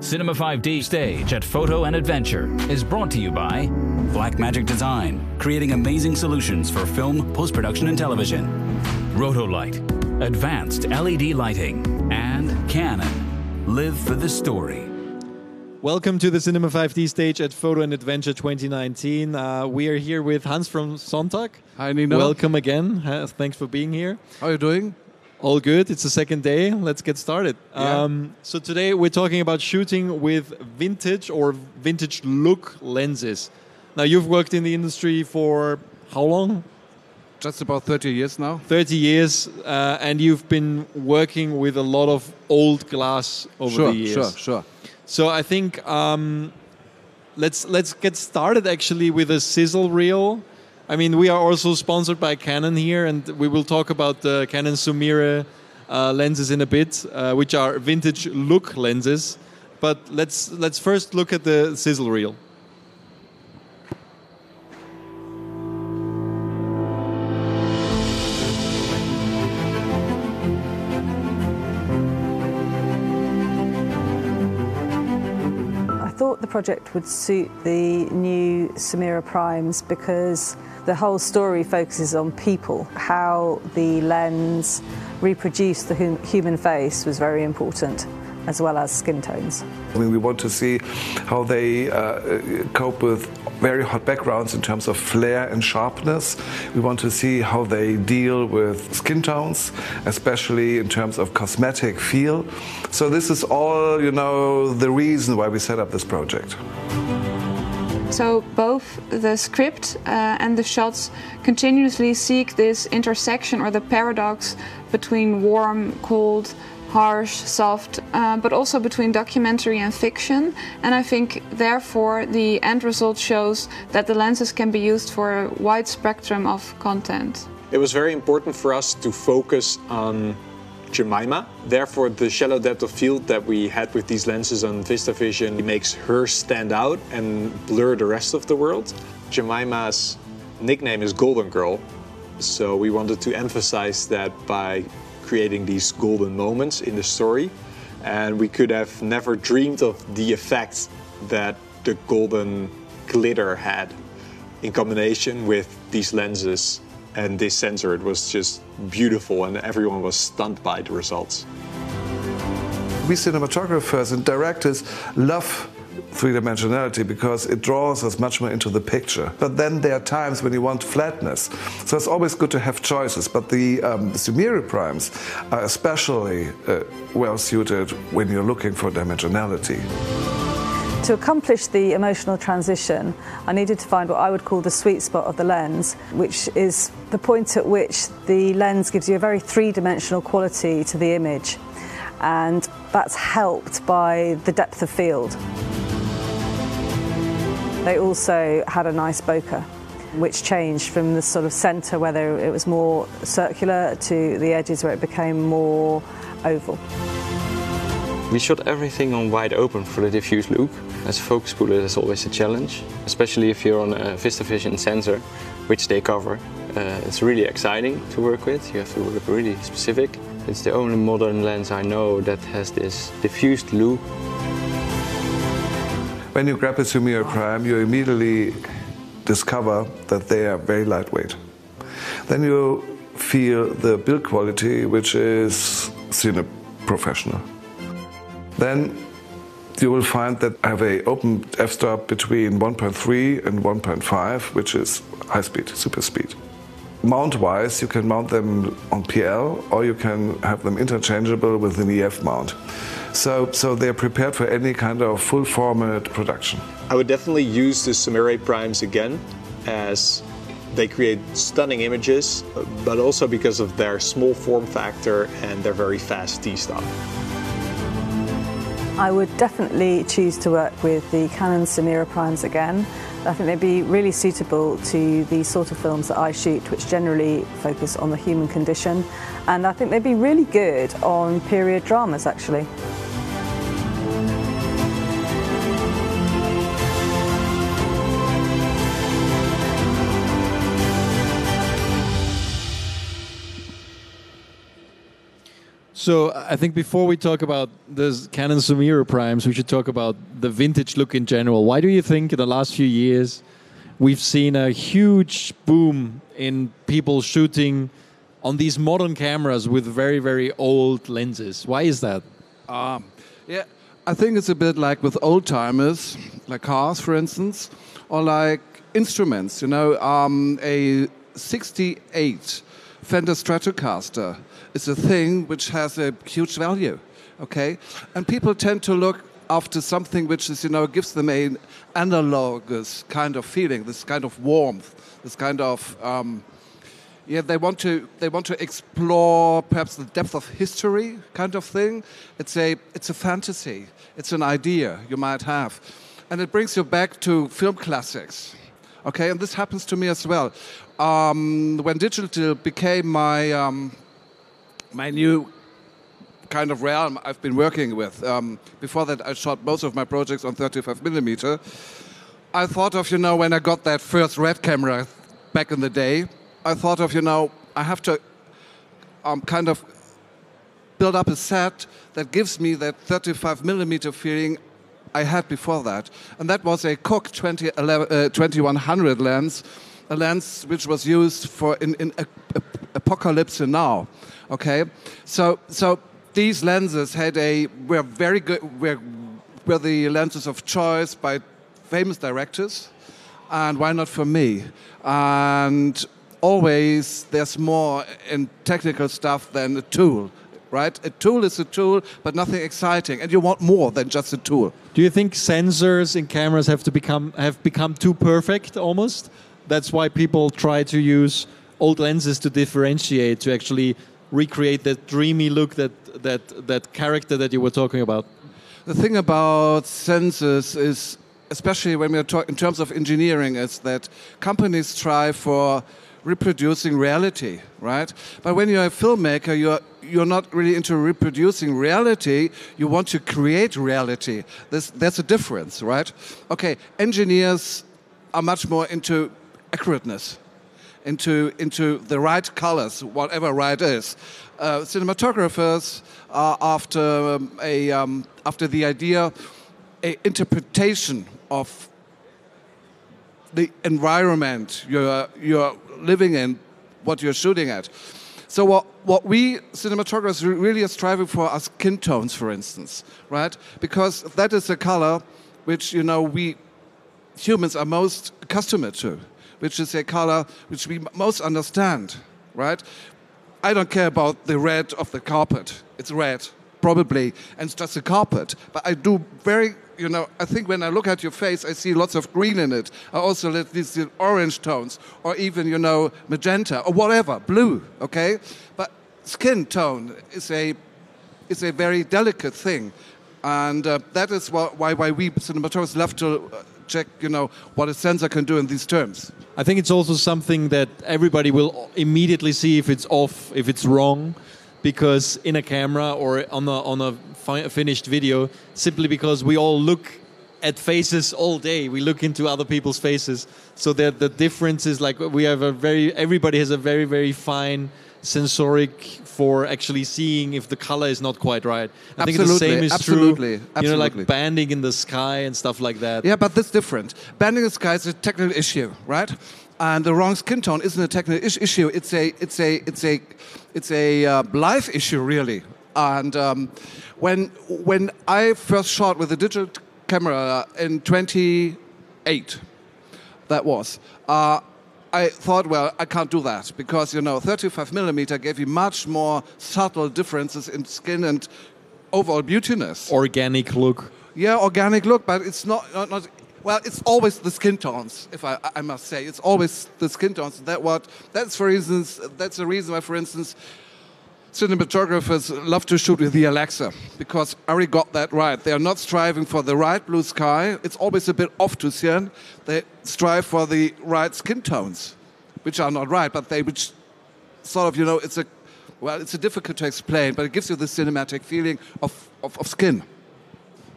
Cinema 5D Stage at Photo and Adventure is brought to you by Blackmagic Design, creating amazing solutions for film, post-production and television. Rotolight, advanced LED lighting, and Canon. Live for the story. Welcome to the Cinema 5D Stage at Photo and Adventure 2019. We are here with Hans from Sonntag. Hi, Nino. Welcome again. Thanks for being here. How are you doing? All good. It's the second day. Let's get started. Yeah. So today we're talking about shooting with vintage or vintage look lenses. Now you've worked in the industry for how long? Just about 30 years now. 30 years, and you've been working with a lot of old glass over the years. Sure. So I think let's get started actually with a sizzle reel. I mean, we are also sponsored by Canon here, and we will talk about the Canon Sumire lenses in a bit, which are vintage look lenses. But let's first look at the sizzle reel. I thought the project would suit the new Sumire primes because the whole story focuses on people. How the lens reproduced the human face was very important, as well as skin tones. I mean, we want to see how they cope with very hot backgrounds in terms of flare and sharpness. We want to see how they deal with skin tones, especially in terms of cosmetic feel. So this is all, the reason why we set up this project. So both the script and the shots continuously seek this intersection or the paradox between warm, cold, harsh, soft, but also between documentary and fiction. And I think therefore the end result shows that the lenses can be used for a wide spectrum of content. It was very important for us to focus on Jemima. Therefore, the shallow depth of field that we had with these lenses on VistaVision makes her stand out and blur the rest of the world. Jemima's nickname is Golden Girl, so we wanted to emphasize that by creating these golden moments in the story. And we could have never dreamed of the effect that the golden glitter had in combination with these lenses and this sensor. It was just beautiful, and everyone was stunned by the results. We cinematographers and directors love three-dimensionality because it draws us much more into the picture. But then there are times when you want flatness. So it's always good to have choices. But the Sumire primes are especially well suited when you're looking for dimensionality. To accomplish the emotional transition, I needed to find what I would call the sweet spot of the lens, which is the point at which the lens gives you a very three-dimensional quality to the image. And that's helped by the depth of field. They also had a nice bokeh, which changed from the sort of centre, whether it was more circular, to the edges where it became more oval. We shot everything on wide open for the diffuse look. As a focus puller, that's always a challenge, especially if you're on a VistaVision sensor, which they cover. It's really exciting to work with. You have to work really specific. It's the only modern lens I know that has this diffused look. When you grab a Sumire prime, you immediately discover that they are very lightweight. Then you feel the build quality, which is professional. Then you will find that I have an open f-stop between 1.3 and 1.5, which is high speed, super speed. Mount-wise, you can mount them on PL, or you can have them interchangeable with an EF mount. So they're prepared for any kind of full format production. I would definitely use the Sumire primes again, as they create stunning images, but also because of their small form factor and their very fast T-stop. I would definitely choose to work with the Canon Sumire primes again. I think they'd be really suitable to the sort of films that I shoot, which generally focus on the human condition. And I think they'd be really good on period dramas, actually. So I think before we talk about the Canon Sumire primes, we should talk about the vintage look in general. Why do you think in the last few years we've seen a huge boom in people shooting on these modern cameras with very, very old lenses? Why is that? Yeah, I think it's a bit like with old timers, like cars, for instance, or like instruments. You know, a '68 Fender Stratocaster is a thing which has a huge value, okay? And people tend to look after something which is, you know, gives them an analogous kind of feeling, this kind of warmth, this kind of, yeah, they want to explore perhaps the depth of history kind of thing. It's a fantasy, it's an idea you might have. And it brings you back to film classics, okay? And this happens to me as well. When digital became my new kind of realm I've been working with. Before that, I shot most of my projects on 35mm. I thought of, you know, when I got that first red camera back in the day, I thought of, you know, I have to kind of build up a set that gives me that 35mm feeling I had before that. And that was a Cooke 2100 lens, a lens which was used for in Apocalypse Now. Okay, so these lenses were very good, were the lenses of choice by famous directors, and why not for me? And always there's more in technical stuff than a tool, right? A tool is a tool, but nothing exciting, and you want more than just a tool. Do you think sensors in cameras have become too perfect almost? That's why people try to use old lenses to differentiate, to actually recreate that dreamy look, that character that you were talking about. The thing about sensors is, especially when we're talking in terms of engineering, is that companies strive for reproducing reality, right? But when you're a filmmaker, you're not really into reproducing reality. You want to create reality. There's a difference, right? Okay, engineers are much more into accurateness, into the right colors, whatever right is. Cinematographers are after the idea, a interpretation of the environment you're living in, what you're shooting at. So what we cinematographers really are striving for are skin tones, for instance, right? Because that is a color which, you know, we humans are most accustomed to, which is a color which we most understand, right? I don't care about the red of the carpet. It's red, probably, and it's just a carpet. But I do very, you know, I think when I look at your face, I see lots of green in it. I also let these orange tones, or even, you know, magenta, or whatever, blue, okay? But skin tone is a very delicate thing. And that is why we cinematographers love to check, you know, what a sensor can do in these terms. I think it's also something that everybody will immediately see if it's off, if it's wrong, because in a camera or on a finished video, simply because we all look at faces all day, we look into other people's faces, so that the difference is like everybody has a very, very fine sensoric for actually seeing if the color is not quite right. I think the same is true. You know, like banding in the sky and stuff like that. Yeah, but that's different. Banding in the sky is a technical issue, right? And the wrong skin tone isn't a technical issue. It's a life issue, really. And when I first shot with a digital camera in 28, that was. I thought, well, I can't do that because, you know, 35mm gave you much more subtle differences in skin and overall beautiness. Organic look. Yeah, organic look, but it's not well, it's always the skin tones, if I must say. It's always the skin tones. That's the reason why, for instance, cinematographers love to shoot with the Alexa, because Ari got that right. They are not striving for the right blue sky. It's always a bit off to cyan. They strive for the right skin tones, which are not right, but which sort of, you know, it's difficult to explain, but it gives you the cinematic feeling of skin.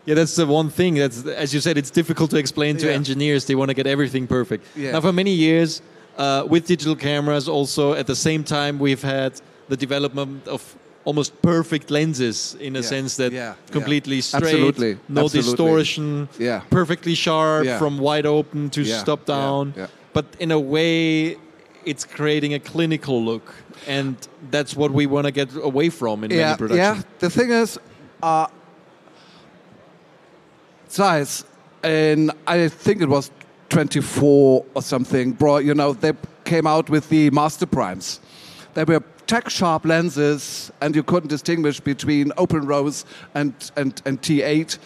Yeah, that's the one thing. That's, as you said, it's difficult to explain to engineers. They want to get everything perfect. Yeah. Now, for many years, with digital cameras also, at the same time, we've had the development of almost perfect lenses in a sense that completely straight, Absolutely. no Absolutely. distortion, perfectly sharp from wide open to stop down. But in a way, it's creating a clinical look, and that's what we want to get away from in many productions. Yeah, the thing is, Zeiss, and I think it was 24 or something, they came out with the Master Primes. They were tack-sharp lenses, and you couldn't distinguish between open rose and T8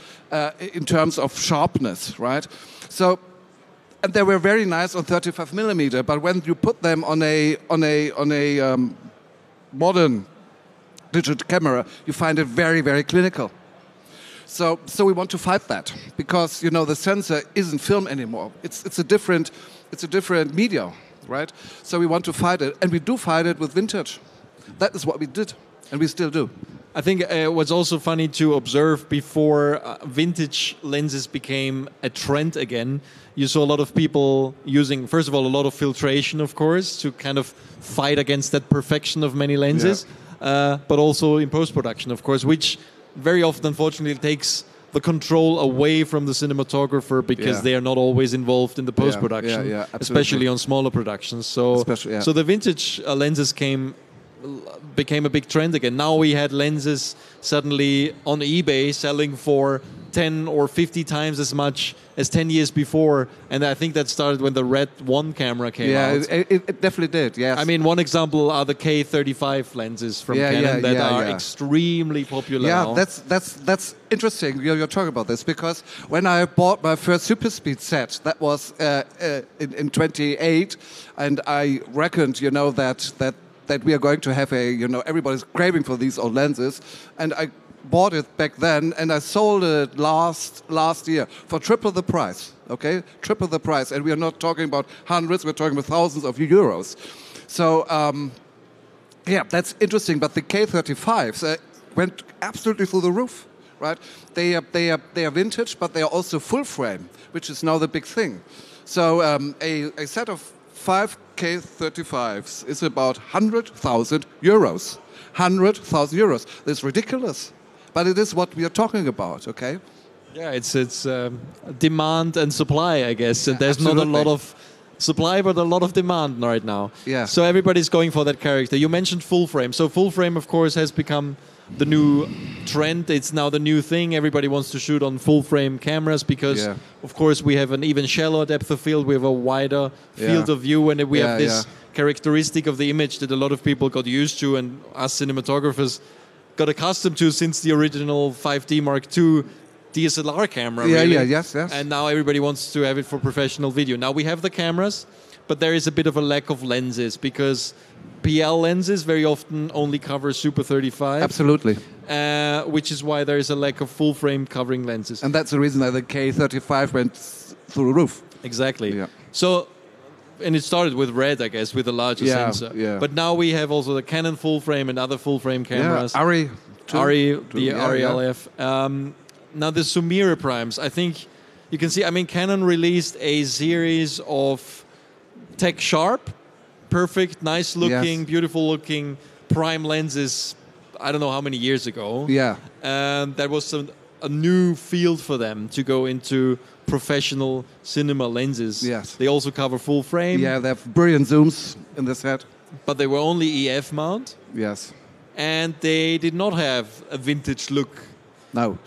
in terms of sharpness, right? So, and they were very nice on 35 millimeter, but when you put them on a modern digital camera, you find it very, very clinical. So we want to fight that, because the sensor isn't film anymore. It's a different media, right? So we want to fight it, and we do fight it with vintage. That is what we did, and we still do. I think what's also funny to observe, before vintage lenses became a trend again, you saw a lot of people using, first of all, a lot of filtration, of course, to kind of fight against that perfection of many lenses, but also in post-production, of course, which very often, unfortunately, takes the control away from the cinematographer, because they are not always involved in the post-production, especially on smaller productions. So the vintage lenses became a big trend again. Now we had lenses suddenly on eBay selling for 10 or 50 times as much as 10 years before, and I think that started when the Red 1 camera came out. Yeah, it definitely did, yes. I mean, one example are the K35 lenses from Canon that are extremely popular now. That's interesting you're talking about this, because when I bought my first Super Speed set, that was in 28, and I reckoned, that we are going to have everybody's craving for these old lenses, and I bought it back then, and I sold it last year for triple the price, okay? Triple the price, and we are not talking about hundreds, we're talking about thousands of euros. So, that's interesting, but the K35s went absolutely through the roof, right? They are vintage, but they are also full frame, which is now the big thing. So a set of 5 K35s is about 100,000 euros. 100,000 euros. That's ridiculous. But it is what we are talking about, okay? Yeah, it's demand and supply, I guess. And there's absolutely. not a lot of supply, but a lot of demand right now. Yeah. So everybody's going for that character. You mentioned full frame. So full frame, of course, has become the new trend. It's now the new thing. Everybody wants to shoot on full frame cameras because, of course, we have an even shallower depth of field. We have a wider field of view, and we have this characteristic of the image that a lot of people got used to, and us cinematographers got accustomed to since the original 5D Mark II DSLR camera. Yes. And now everybody wants to have it for professional video. Now we have the cameras, but there is a bit of a lack of lenses because PL lenses very often only cover Super 35. Absolutely. Which is why there is a lack of full frame covering lenses. And that's the reason that the K35 went through the roof. Exactly. Yeah. So, and it started with Red, I guess, with a larger sensor. Yeah. But now we have also the Canon full frame and other full frame cameras. Arri, the RELF. Now the Sumire primes, I think you can see, I mean, Canon released a series of tech sharp, perfect, nice looking, beautiful looking prime lenses, I don't know how many years ago. Yeah. And that was a new field for them to go into professional cinema lenses. Yes. They also cover full frame. Yeah, they have brilliant zooms in the set. But they were only EF mount. Yes. And they did not have a vintage look. No.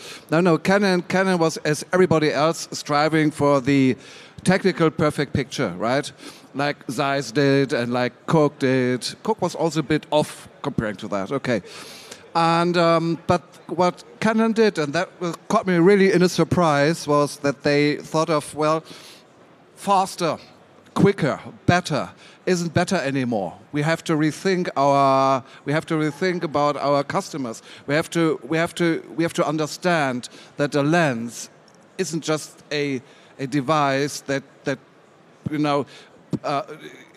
Canon was, as everybody else, striving for the technical perfect picture, right? Like Zeiss did and like Cooke did. Cooke was also a bit off comparing to that, okay. And but what Canon did, and that caught me really in a surprise, was that they thought of, well, faster, quicker, better isn't better anymore. We have to rethink about our customers. We have to understand that the lens isn't just a device that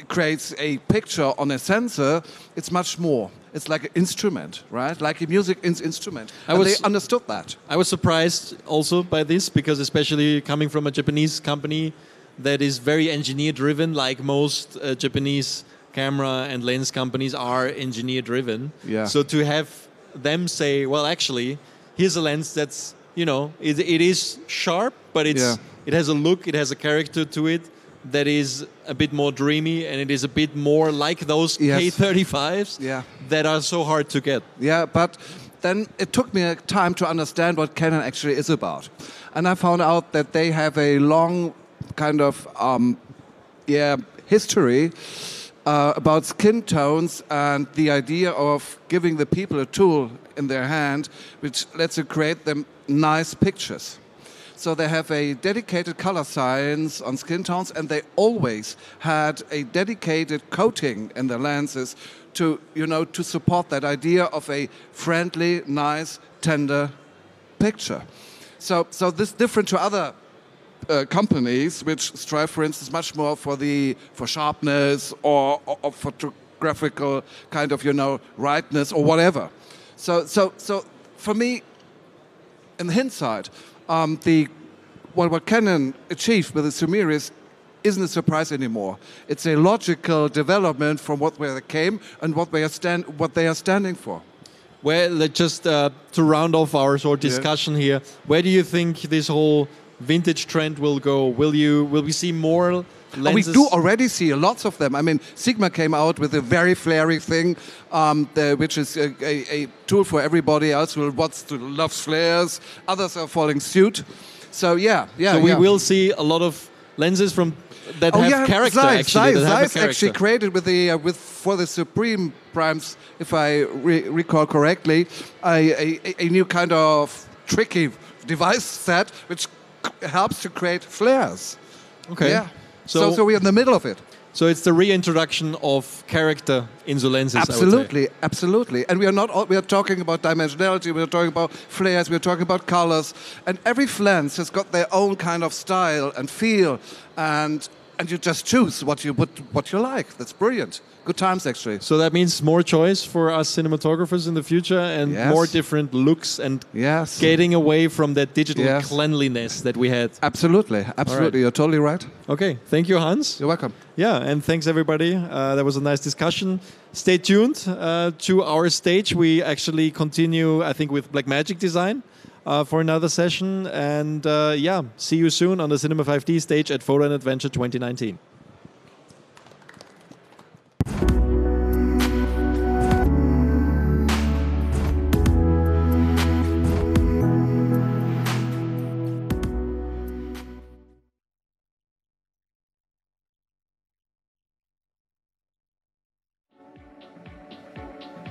creates a picture on a sensor. It's much more. It's like an instrument, right? Like a music instrument. They understood that. I was surprised also by this because, especially coming from a Japanese company that is very engineer driven, like most Japanese camera and lens companies are engineer driven. Yeah. So to have them say, well, actually, here's a lens that's, you know, it is sharp, but it has a look, it has a character to it that is a bit more dreamy, and it is a bit more like those K35s that are so hard to get. Yeah, but then it took me a time to understand what Canon actually is about. And I found out that they have a long kind of history about skin tones and the idea of giving the people a tool in their hand which lets you create them nice pictures. So they have a dedicated color science on skin tones, and they always had a dedicated coating in their lenses to, you know, to support that idea of a friendly, nice, tender picture. So this is different to other companies which strive, for instance, much more for sharpness or photographical kind of, you know, rightness or whatever. So for me, in hindsight, what Canon achieved with the Sumire isn't a surprise anymore. It's a logical development from where they came and what they are standing for. Well, just to round off our short discussion here, where do you think this whole vintage trend will go? Will we see more lenses? We do already see lots of them. I mean, Sigma came out with a very flary thing, which is a tool for everybody else who loves flares. Others are following suit. So we will see a lot of lenses that have character. Zeiss actually created for the Supreme primes, if I recall correctly, a new kind of tricky device set which helps to create flares. Okay. Yeah. So we're in the middle of it. So it's the reintroduction of character into lenses. Absolutely, absolutely. And we are talking about dimensionality. We are talking about flares. We are talking about colors. And every lens has got their own kind of style and feel. And you just choose what you like. That's brilliant. Good times, actually. So that means more choice for us cinematographers in the future, and more different looks, and getting away from that digital cleanliness that we had. Absolutely. Right. You're totally right. Okay. Thank you, Hans. You're welcome. Yeah, and thanks, everybody. That was a nice discussion. Stay tuned to our stage. We actually continue, I think, with Blackmagic design for another session. And see you soon on the Cinema 5D stage at Photo and Adventure 2019.